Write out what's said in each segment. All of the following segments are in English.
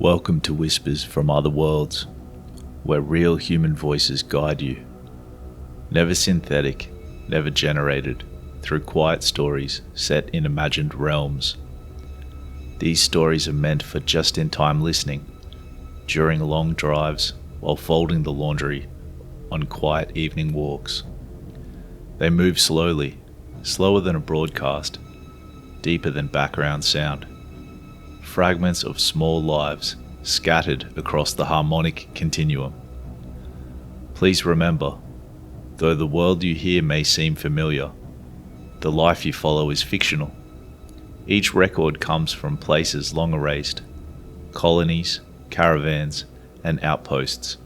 Welcome to Whispers from Other Worlds, where real human voices guide you. Never synthetic, never generated, through quiet stories set in imagined realms. These stories are meant for just-in-time listening, during long drives, while folding the laundry, on quiet evening walks. They move slowly, slower than a broadcast, deeper than background sound. Fragments of small lives scattered across the harmonic continuum. Please remember, though the world you hear may seem familiar, the life you follow is fictional. Each record comes from places long erased, colonies, caravans, and outposts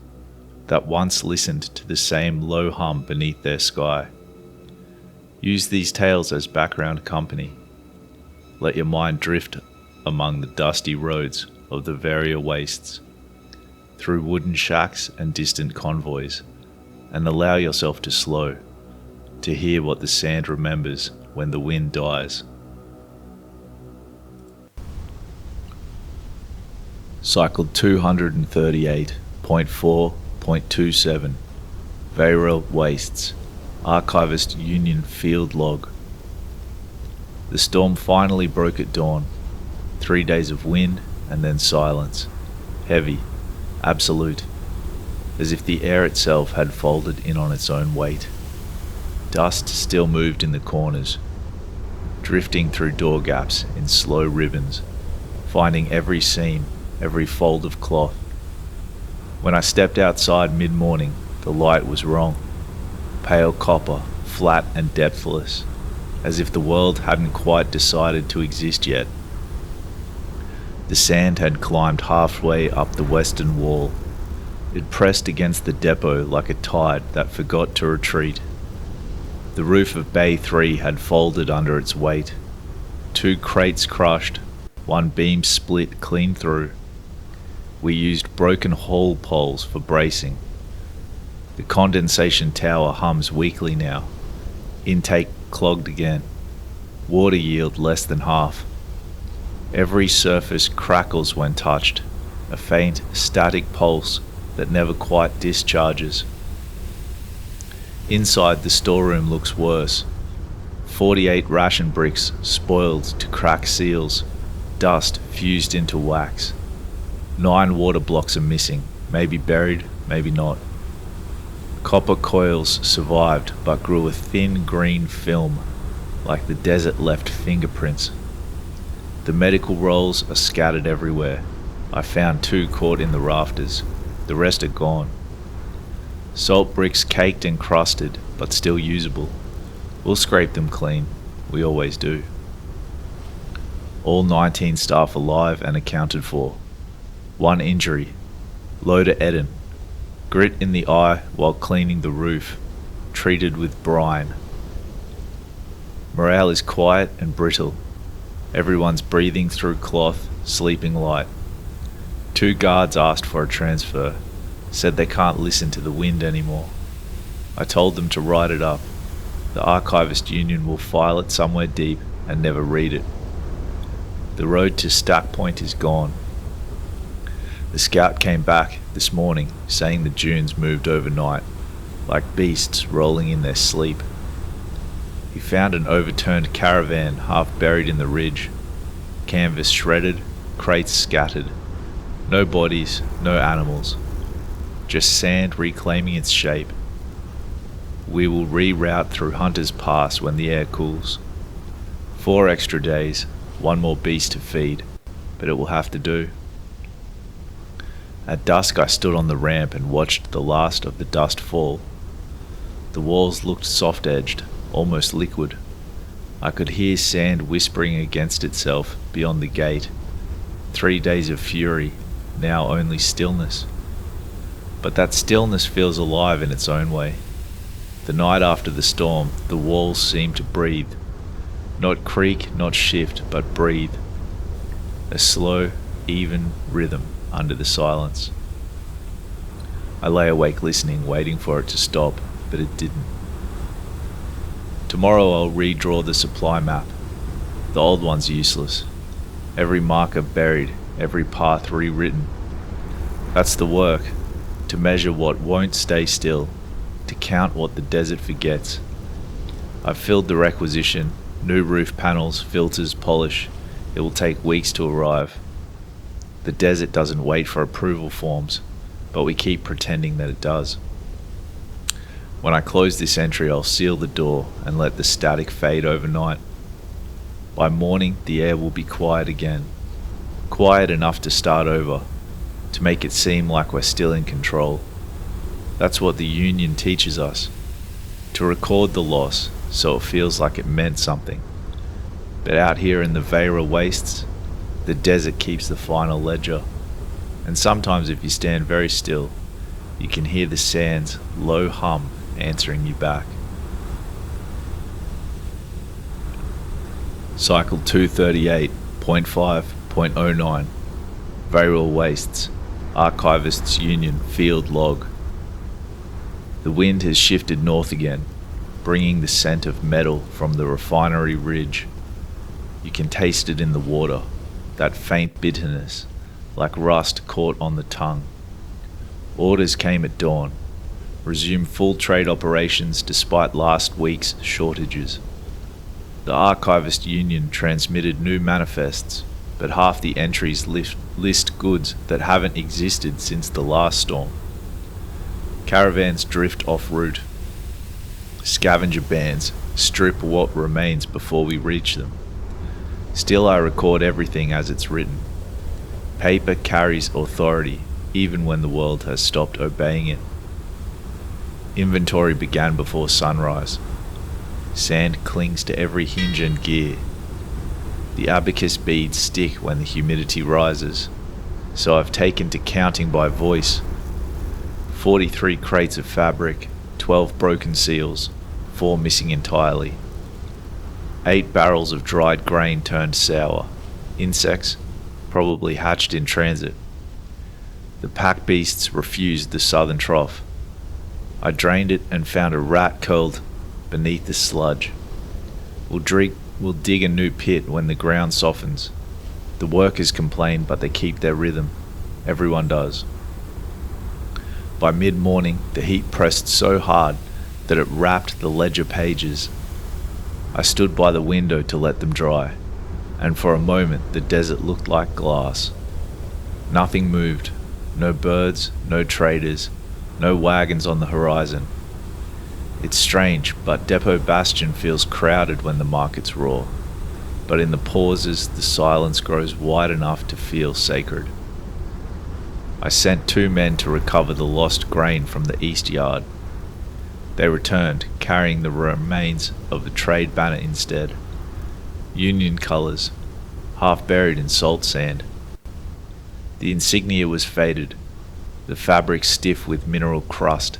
that once listened to the same low hum beneath their sky. Use these tales as background company. Let your mind drift among the dusty roads of the Veyra Wastes, through wooden shacks and distant convoys, and allow yourself to slow, to hear what the sand remembers when the wind dies. Cycle 238.4.27 Veyra Wastes, Archivist Union Field Log. The storm finally broke at dawn. 3 days of wind and then silence, heavy, absolute, as if the air itself had folded in on its own weight. Dust still moved in the corners, drifting through door gaps in slow ribbons, finding every seam, every fold of cloth. When I stepped outside mid-morning, the light was wrong, pale copper, flat and depthless, as if the world hadn't quite decided to exist yet. The sand had climbed halfway up the western wall. It pressed against the depot like a tide that forgot to retreat. The roof of Bay 3 had folded under its weight. 2 crates crushed, 1 beam split clean through. We used broken haul poles for bracing. The condensation tower hums weakly now. Intake clogged again. Water yield less than half. Every surface crackles when touched, a faint, static pulse that never quite discharges. Inside, the storeroom looks worse. 48 ration bricks spoiled to crack seals, dust fused into wax. 9 water blocks are missing, maybe buried, maybe not. Copper coils survived but grew a thin green film, like the desert left fingerprints. The medical rolls are scattered everywhere. I found 2 caught in the rafters. The rest are gone. Salt bricks caked and crusted, but still usable. We'll scrape them clean. We always do. All 19 staff alive and accounted for. 1 injury. Loader Eden. Grit in the eye while cleaning the roof. Treated with brine. Morale is quiet and brittle. Everyone's breathing through cloth, sleeping light. 2 guards asked for a transfer, said they can't listen to the wind anymore. I told them to write it up. The Archivist Union will file it somewhere deep and never read it. The road to Stack Point is gone. The scout came back this morning saying the dunes moved overnight, like beasts rolling in their sleep. He found an overturned caravan half buried in the ridge, canvas shredded, crates scattered. No bodies, no animals, just sand reclaiming its shape. We will reroute through Hunter's Pass when the air cools. 4 extra days, 1 more beast to feed, but it will have to do. At dusk I stood on the ramp and watched the last of the dust fall. The walls looked soft-edged, almost liquid. I could hear sand whispering against itself beyond the gate. 3 days of fury, now only stillness. But that stillness feels alive in its own way. The night after the storm, the walls seemed to breathe. Not creak, not shift, but breathe. A slow, even rhythm under the silence. I lay awake listening, waiting for it to stop, but it didn't. Tomorrow I'll redraw the supply map. The old one's useless. Every marker buried, every path rewritten. That's the work, to measure what won't stay still, to count what the desert forgets. I've filled the requisition, new roof panels, filters, polish. It will take weeks to arrive. The desert doesn't wait for approval forms, but we keep pretending that it does. When I close this entry, I'll seal the door and let the static fade overnight. By morning, the air will be quiet again. Quiet enough to start over, to make it seem like we're still in control. That's what the Union teaches us. To record the loss so it feels like it meant something. But out here in the Veyra Wastes, the desert keeps the final ledger. And sometimes if you stand very still, you can hear the sand's low hum answering you back. Cycle 238.5.09 Veyra Wastes, Archivists Union Field Log. The wind has shifted north again, bringing the scent of metal from the refinery ridge. You can taste it in the water, that faint bitterness, like rust caught on the tongue. Orders came at dawn. Resume full trade operations despite last week's shortages. The Archivist Union transmitted new manifests, but half the entries list goods that haven't existed since the last storm. Caravans drift off route. Scavenger bands strip what remains before we reach them. Still, I record everything as it's written. Paper carries authority even when the world has stopped obeying it. Inventory began before sunrise. Sand clings to every hinge and gear. The abacus beads stick when the humidity rises, so I've taken to counting by voice. 43 crates of fabric, 12 broken seals, 4 missing entirely. 8 barrels of dried grain turned sour. Insects, probably hatched in transit. The pack beasts refused the southern trough. I drained it and found a rat curled beneath the sludge. We'll dig a new pit when the ground softens. The workers complain, but they keep their rhythm. Everyone does. By mid-morning, the heat pressed so hard that it wrapped the ledger pages. I stood by the window to let them dry, and for a moment the desert looked like glass. Nothing moved, no birds, no traders, no wagons on the horizon. It's strange, but Depot Bastion feels crowded when the markets roar, but in the pauses the silence grows wide enough to feel sacred. I sent 2 men to recover the lost grain from the east yard. They returned, carrying the remains of the trade banner instead. Union colours, half buried in salt sand. The insignia was faded, the fabric stiff with mineral crust.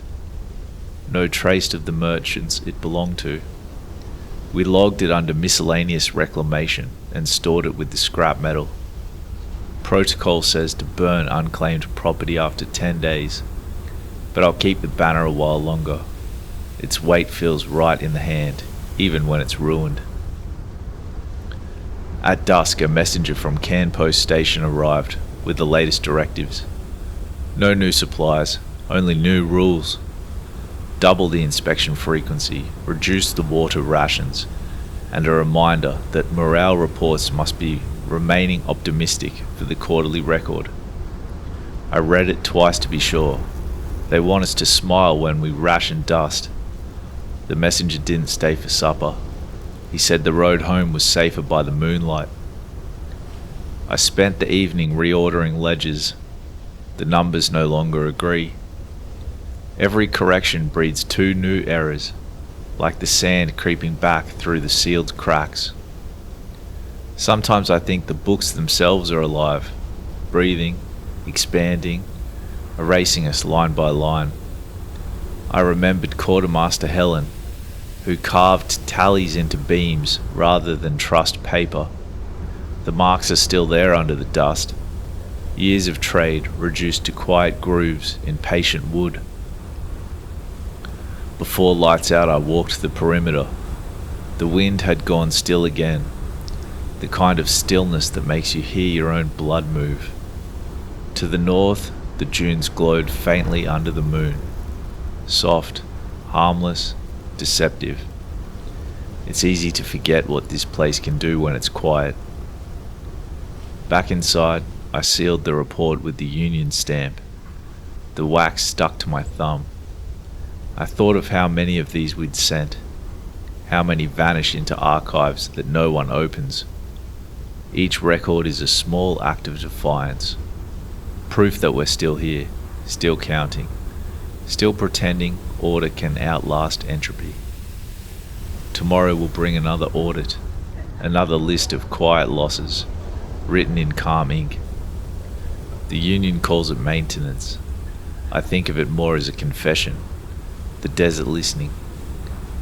No trace of the merchants it belonged to. We logged it under miscellaneous reclamation and stored it with the scrap metal. Protocol says to burn unclaimed property after 10 days, but I'll keep the banner a while longer. Its weight feels right in the hand, even when it's ruined. At dusk, a messenger from Cairn Post Station arrived with the latest directives. No new supplies, only new rules. Double the inspection frequency, reduce the water rations, and a reminder that morale reports must be remaining optimistic for the quarterly record. I read it twice to be sure. They want us to smile when we ration dust. The messenger didn't stay for supper. He said the road home was safer by the moonlight. I spent the evening reordering ledgers. The numbers no longer agree. Every correction breeds 2 new errors, like the sand creeping back through the sealed cracks. Sometimes I think the books themselves are alive, breathing, expanding, erasing us line by line. I remembered Quartermaster Helen, who carved tallies into beams rather than trussed paper. The marks are still there under the dust. Years of trade reduced to quiet grooves in patient wood. Before lights out, I walked the perimeter. The wind had gone still again. the kind of stillness that makes you hear your own blood move. To the north, the dunes glowed faintly under the moon. Soft, harmless, deceptive. It's easy to forget what this place can do when it's quiet. Back inside, I sealed the report with the union stamp. The wax stuck to my thumb. I thought of how many of these we'd sent, how many vanish into archives that no one opens. Each record is a small act of defiance, proof that we're still here, still counting, still pretending order can outlast entropy. Tomorrow will bring another audit, another list of quiet losses, written in calm ink. The union calls it maintenance. I think of it more as a confession, the desert listening,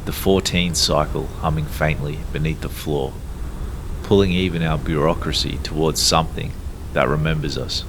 the 14 cycle humming faintly beneath the floor, pulling even our bureaucracy towards something that remembers us.